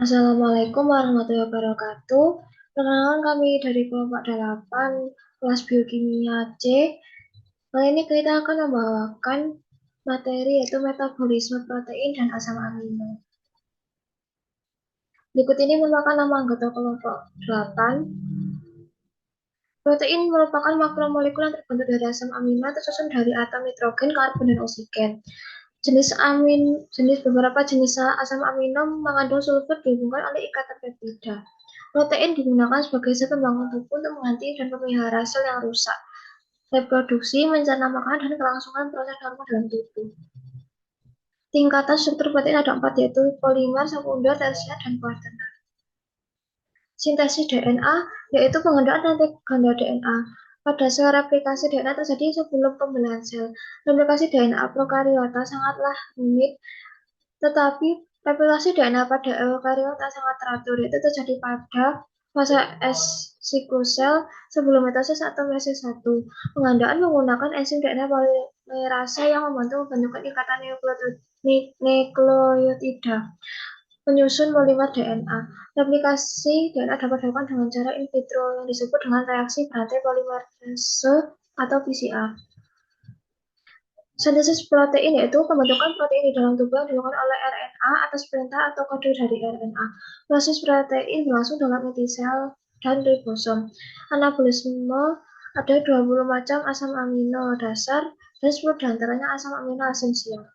Assalamualaikum warahmatullahi wabarakatuh. Perkenalkan kami dari kelompok 8 kelas biokimia C. Kali ini kita akan membawakan materi yaitu metabolisme protein dan asam amino. Berikut ini merupakan nama anggota kelompok 8. Protein merupakan makromolekul yang terbentuk dari asam amino tersusun dari atom nitrogen, karbon, dan oksigen. Beberapa jenis asam amino mengandung sulfur dihubungkan oleh ikatan peptida. Protein digunakan sebagai zat pembangun tubuh untuk mengganti dan memelihara sel yang rusak, reproduksi, mencerna makanan, dan kelangsungan proses hormon dalam tubuh. Tingkatan struktur protein ada 4, yaitu polimer, sekunder, tersier, dan kuaternar. Sintesis DNA yaitu pengendalian rantai ganda DNA. Pada sel replikasi DNA terjadi sebelum pembelahan sel. Replikasi DNA prokariota sangatlah rumit, tetapi replikasi DNA pada eukariota sangat teratur, yaitu terjadi pada fase S siklus sel sebelum mitosis atau meiosis 1. Penggandaan menggunakan enzim DNA polimerase yang membantu membentukkan ikatan nukleotida penyusun polimer DNA. Replikasi DNA dapat dilakukan dengan cara in vitro yang disebut dengan reaksi berantai polimerase atau PCR. Sintesis protein yaitu pembentukan protein di dalam tubuh yang dilakukan oleh RNA atas perintah atau kode dari RNA. Proses protein berlangsung dalam inti sel dan ribosom. Anabolisme ada 20 macam asam amino dasar dan 10 diantaranya asam amino esensial.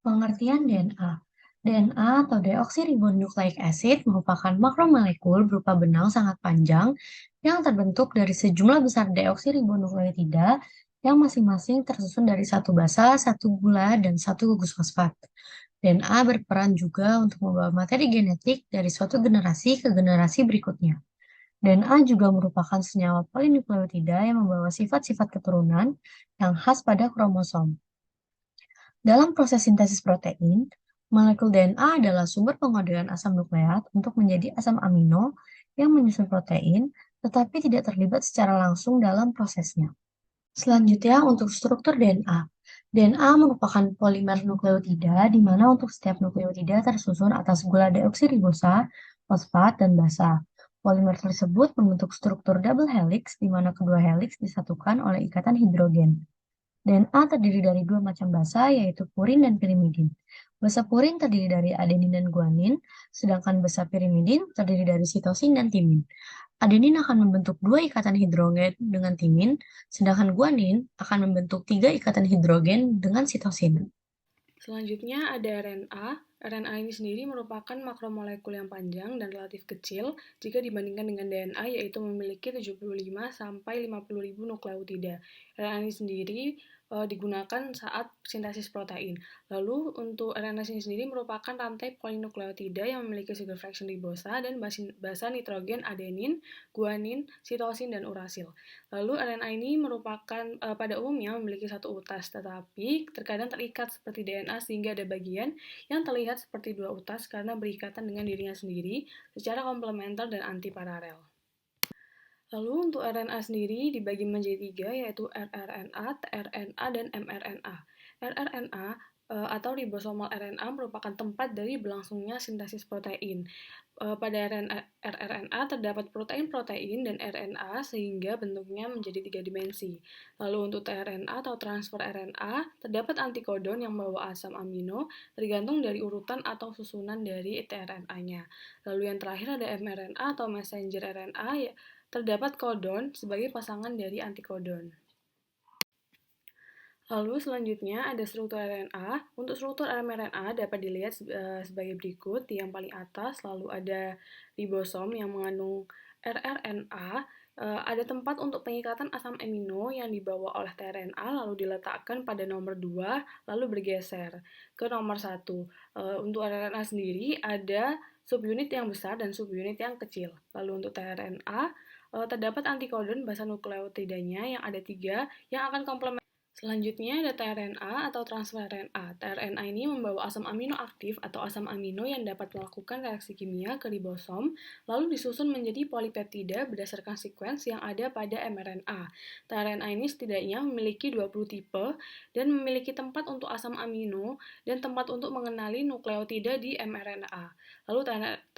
Pengertian DNA. DNA atau deoksiribonucleic acid merupakan makromolekul berupa benang sangat panjang yang terbentuk dari sejumlah besar deoksiribonukleotida yang masing-masing tersusun dari satu basa, satu gula, dan satu gugus fosfat. DNA berperan juga untuk membawa materi genetik dari suatu generasi ke generasi berikutnya. DNA juga merupakan senyawa polinukleotida yang membawa sifat-sifat keturunan yang khas pada kromosom. Dalam proses sintesis protein, molekul DNA adalah sumber pengodean asam nukleat untuk menjadi asam amino yang menyusun protein, tetapi tidak terlibat secara langsung dalam prosesnya. Selanjutnya, untuk struktur DNA. DNA merupakan polimer nukleotida, di mana untuk setiap nukleotida tersusun atas gula deoksiribosa, fosfat, dan basa. Polimer tersebut membentuk struktur double helix, di mana kedua helix disatukan oleh ikatan hidrogen. DNA terdiri dari dua macam basa, yaitu purin dan pirimidin. Basa purin terdiri dari adenin dan guanin, sedangkan basa pirimidin terdiri dari sitosin dan timin. Adenin akan membentuk dua ikatan hidrogen dengan timin, sedangkan guanin akan membentuk tiga ikatan hidrogen dengan sitosin. Selanjutnya ada RNA. RNA ini sendiri merupakan makromolekul yang panjang dan relatif kecil jika dibandingkan dengan DNA, yaitu memiliki 75 sampai 50.000 nukleotida. RNA ini sendiri digunakan saat sintesis protein. Lalu untuk RNA ini sendiri merupakan rantai polinukleotida yang memiliki sugar fraction ribosa dan basa nitrogen adenin, guanin, sitosin, dan urasil. Lalu RNA ini merupakan pada umumnya memiliki satu utas, tetapi terkadang terikat seperti DNA sehingga ada bagian yang terlihat seperti dua utas karena berikatan dengan dirinya sendiri secara komplementer dan antiparalel. Lalu untuk RNA sendiri dibagi menjadi tiga, yaitu rRNA, tRNA, dan mRNA. rRNA atau ribosomal RNA merupakan tempat dari berlangsungnya sintesis protein. Pada rRNA terdapat protein-protein dan RNA sehingga bentuknya menjadi tiga dimensi. Lalu untuk tRNA atau transfer RNA terdapat antikodon yang membawa asam amino tergantung dari urutan atau susunan dari tRNA-nya. Lalu yang terakhir ada mRNA atau messenger RNA, terdapat kodon sebagai pasangan dari antikodon. Lalu selanjutnya ada struktur RNA. Untuk struktur mRNA dapat dilihat sebagai berikut. Yang paling atas lalu ada ribosom yang mengandung rRNA. Ada tempat untuk pengikatan asam amino yang dibawa oleh tRNA lalu diletakkan pada nomor 2 lalu bergeser ke nomor 1. Untuk rRNA sendiri ada subunit yang besar dan subunit yang kecil. Lalu untuk tRNA terdapat antikodon basa nukleotidanya yang ada 3 yang akan komplement. Selanjutnya ada tRNA atau transfer RNA. tRNA ini membawa asam amino aktif atau asam amino yang dapat melakukan reaksi kimia ke ribosom, lalu disusun menjadi polipeptida berdasarkan sekuens yang ada pada mRNA. tRNA ini setidaknya memiliki 20 tipe dan memiliki tempat untuk asam amino dan tempat untuk mengenali nukleotida di mRNA. Lalu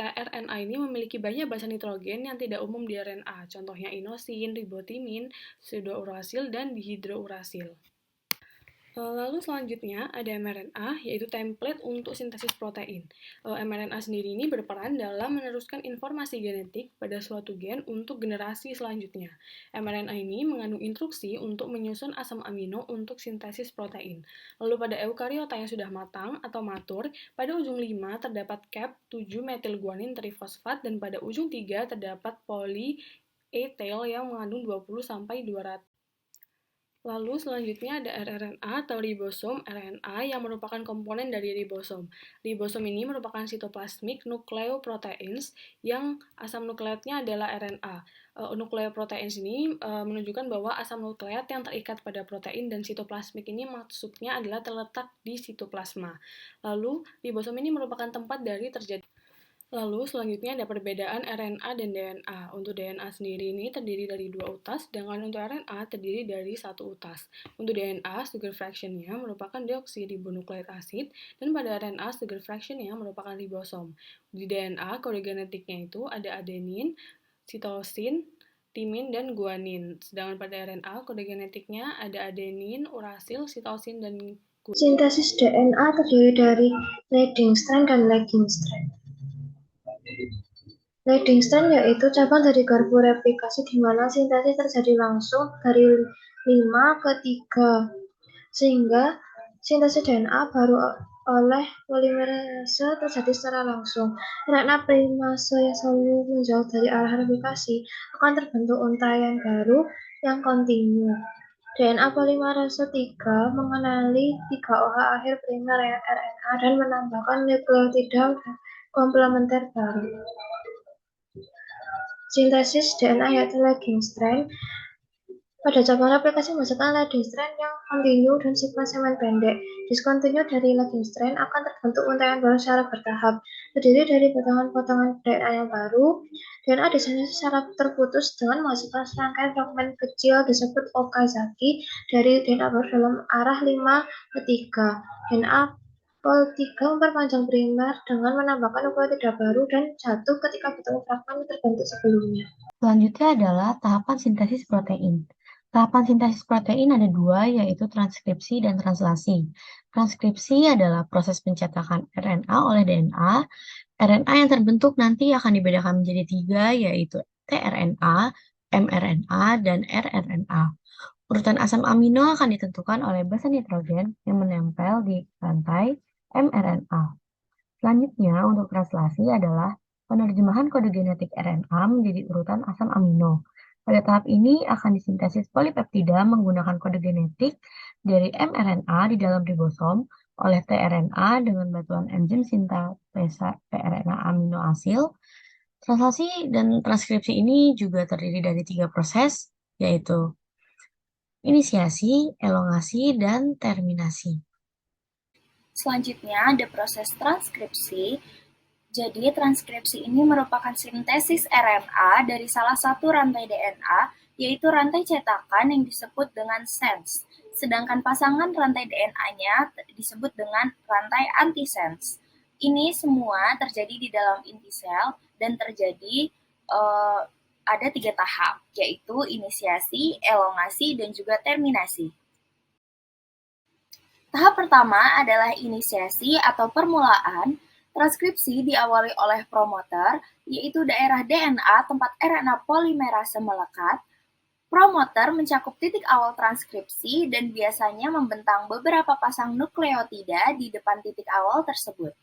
tRNA ini memiliki banyak basa nitrogen yang tidak umum di RNA, contohnya inosin, ribotimin, pseudourasil, dan dihidrourasil. Lalu selanjutnya ada mRNA, yaitu template untuk sintesis protein. mRNA sendiri ini berperan dalam meneruskan informasi genetik pada suatu gen untuk generasi selanjutnya. mRNA ini mengandung instruksi untuk menyusun asam amino untuk sintesis protein. Lalu pada eukariota yang sudah matang atau matur, pada ujung 5 terdapat cap 7-metilguanin trifosfat dan pada ujung 3 terdapat poly-A-tail yang mengandung 20-200. Lalu selanjutnya ada rRNA atau ribosom RNA yang merupakan komponen dari ribosom. Ribosom ini merupakan cytoplasmic nucleoproteins yang asam nukleatnya adalah RNA. Nucleoproteins ini menunjukkan bahwa asam nukleat yang terikat pada protein dan sitoplasmik ini maksudnya adalah terletak di sitoplasma. Lalu ribosom ini merupakan tempat dari terjadi. Lalu selanjutnya ada perbedaan RNA dan DNA. Untuk DNA sendiri ini terdiri dari 2 utas, sedangkan untuk RNA terdiri dari 1 utas. Untuk DNA, sugar fraction-nya merupakan deoksiribonukleik asid, dan pada RNA, sugar fraction-nya merupakan ribosom. Di DNA, kode genetiknya itu ada adenin, sitosin, timin, dan guanin. Sedangkan pada RNA, kode genetiknya ada adenin, urasil, sitosin, dan guanin. Sintesis DNA terdiri dari leading strand dan lagging strand. Leading strand yaitu cabang dari garpu replikasi di mana sintesis terjadi langsung dari 5 ke 3, sehingga sintesis DNA baru oleh polimerase terjadi secara langsung. RNA primase yang selalu menjauh dari arah replikasi akan terbentuk untaian baru yang kontinu. DNA polimerase 3 mengenali 3 OH akhir primer RNA dan menambahkan nukleotida komplementer baru. Sintesis DNA yaitu lagging strand. Pada cabang replikasi menghasilkan leading strand yang kontinu dan sekuens semen pendek. Diskontinu dari lagging strand akan terbentuk untaian baru secara bertahap, terdiri dari potongan-potongan DNA yang baru. DNA disintesis secara terputus dengan menghasilkan serangkaian fragmen kecil disebut Okazaki dari DNA baru dalam arah 5 ke 3. DNA Pol 3 memperpanjang primer dengan menambahkan nukleotida baru dan jatuh ketika bertemu fragmen yang terbentuk sebelumnya. Selanjutnya adalah tahapan sintesis protein. Tahapan sintesis protein ada 2, yaitu transkripsi dan translasi. Transkripsi adalah proses pencetakan RNA oleh DNA. RNA yang terbentuk nanti akan dibedakan menjadi 3, yaitu tRNA, mRNA, dan rRNA. Urutan asam amino akan ditentukan oleh basa nitrogen yang menempel di rantai mRNA. Selanjutnya, untuk translasi adalah penerjemahan kode genetik RNA menjadi urutan asam amino. Pada tahap ini akan disintesis polipeptida menggunakan kode genetik dari mRNA di dalam ribosom oleh tRNA dengan bantuan enzim sintase tRNA amino asil. Translasi dan transkripsi ini juga terdiri dari 3 proses, yaitu inisiasi, elongasi, dan terminasi. Selanjutnya ada proses transkripsi. Jadi transkripsi ini merupakan sintesis RNA dari salah satu rantai DNA, yaitu rantai cetakan yang disebut dengan sense. Sedangkan pasangan rantai DNA-nya disebut dengan rantai antisense. Ini semua terjadi di dalam inti sel dan terjadi ada 3 tahap, yaitu inisiasi, elongasi, dan juga terminasi. Tahap pertama adalah inisiasi atau permulaan. Transkripsi diawali oleh promoter, yaitu daerah DNA tempat RNA polimerase melekat. Promoter mencakup titik awal transkripsi dan biasanya membentang beberapa pasang nukleotida di depan titik awal tersebut.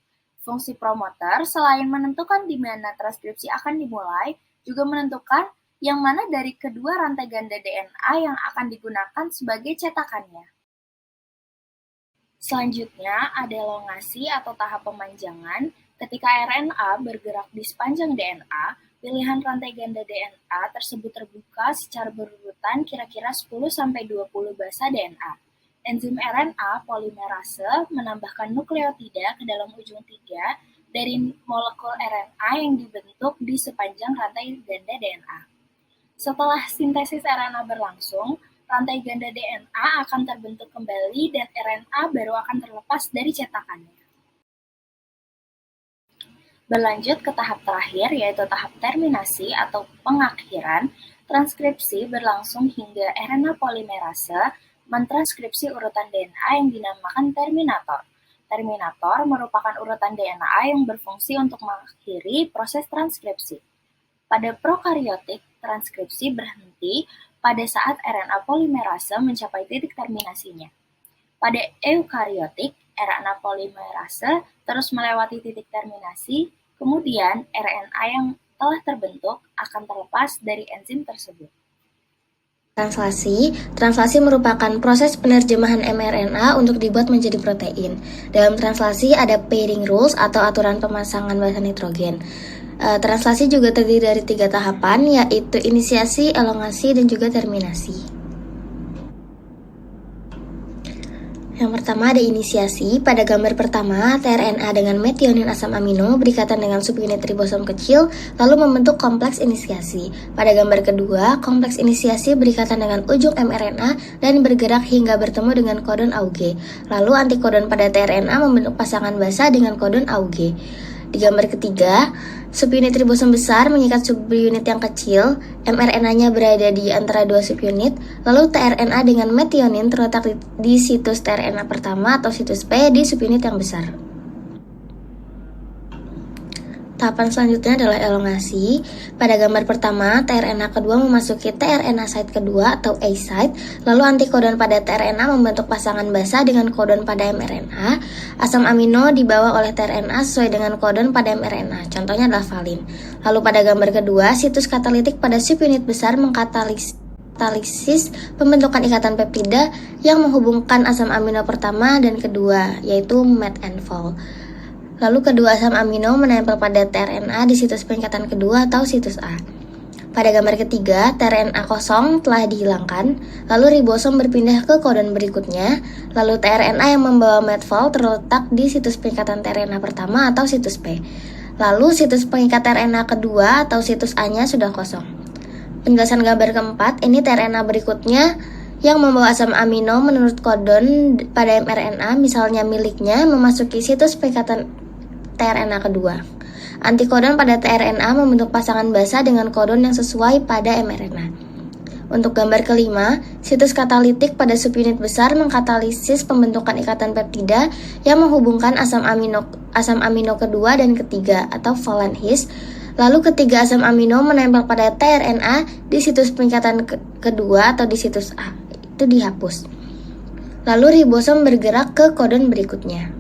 Fungsi promoter selain menentukan di mana transkripsi akan dimulai, juga menentukan yang mana dari kedua rantai ganda DNA yang akan digunakan sebagai cetakannya. Selanjutnya ada elongasi atau tahap pemanjangan. Ketika RNA bergerak di sepanjang DNA, pilihan rantai ganda DNA tersebut terbuka secara berurutan kira-kira 10-20 basa DNA. Enzim RNA polimerase menambahkan nukleotida ke dalam ujung 3 dari molekul RNA yang dibentuk di sepanjang rantai ganda DNA. Setelah sintesis RNA berlangsung, rantai ganda DNA akan terbentuk kembali dan RNA baru akan terlepas dari cetakannya. Berlanjut ke tahap terakhir, yaitu tahap terminasi atau pengakhiran, transkripsi berlangsung hingga RNA polimerase mentranskripsi urutan DNA yang dinamakan terminator. Terminator merupakan urutan DNA yang berfungsi untuk mengakhiri proses transkripsi. Pada prokariotik, transkripsi berhenti pada saat RNA polimerase mencapai titik terminasinya. Pada eukariotik, RNA polimerase terus melewati titik terminasi, kemudian RNA yang telah terbentuk akan terlepas dari enzim tersebut. Translasi merupakan proses penerjemahan mRNA untuk dibuat menjadi protein. Dalam translasi ada pairing rules atau aturan pemasangan basa nitrogen. Translasi juga terdiri dari 3 tahapan, yaitu inisiasi, elongasi, dan juga terminasi. Yang pertama ada inisiasi. Pada gambar pertama, tRNA dengan metionin asam amino berikatan dengan subunit ribosom kecil, lalu membentuk kompleks inisiasi. Pada gambar kedua, kompleks inisiasi berikatan dengan ujung mRNA dan bergerak hingga bertemu dengan kodon AUG. Lalu antikodon pada tRNA membentuk pasangan basa dengan kodon AUG. Di gambar ketiga, subunit ribosom besar mengikat subunit yang kecil, mRNA-nya berada di antara 2 subunit, lalu tRNA dengan metionin terletak di situs tRNA pertama atau situs P di subunit yang besar. Tahapan selanjutnya adalah elongasi. Pada gambar pertama, tRNA kedua memasuki tRNA site kedua atau A site, lalu antikodon pada tRNA membentuk pasangan basa dengan kodon pada mRNA. Asam amino dibawa oleh tRNA sesuai dengan kodon pada mRNA, contohnya adalah valin. Lalu pada gambar kedua, situs katalitik pada subunit besar mengkatalisis pembentukan ikatan peptida yang menghubungkan asam amino pertama dan kedua, yaitu MET and FOL. Lalu kedua asam amino menempel pada tRNA di situs pengikatan kedua atau situs A. Pada gambar ketiga, tRNA kosong telah dihilangkan, lalu ribosom berpindah ke kodon berikutnya, lalu tRNA yang membawa MET-FOL terletak di situs pengikatan tRNA pertama atau situs P. Lalu situs pengikat tRNA kedua atau situs A-nya sudah kosong. Penjelasan gambar keempat, ini tRNA berikutnya yang membawa asam amino menurut kodon pada mRNA, misalnya miliknya, memasuki situs pengikatan tRNA kedua. Antikodon pada tRNA membentuk pasangan basa dengan kodon yang sesuai pada mRNA. Untuk gambar kelima, situs katalitik pada subunit besar mengkatalisis pembentukan ikatan peptida yang menghubungkan asam amino kedua dan ketiga atau valent his. Lalu ketiga asam amino menempel pada tRNA di situs pengikatan kedua atau di situs A. Itu dihapus. Lalu ribosom bergerak ke kodon berikutnya.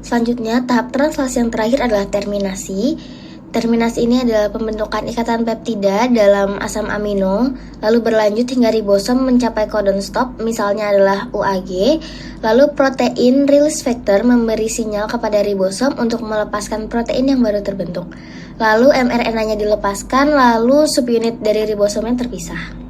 Selanjutnya, tahap translasi yang terakhir adalah terminasi. Terminasi ini adalah pembentukan ikatan peptida dalam asam amino, lalu berlanjut hingga ribosom mencapai kodon stop, misalnya adalah UAG. Lalu protein release factor memberi sinyal kepada ribosom untuk melepaskan protein yang baru terbentuk. Lalu mRNA-nya dilepaskan, lalu subunit dari ribosomnya terpisah.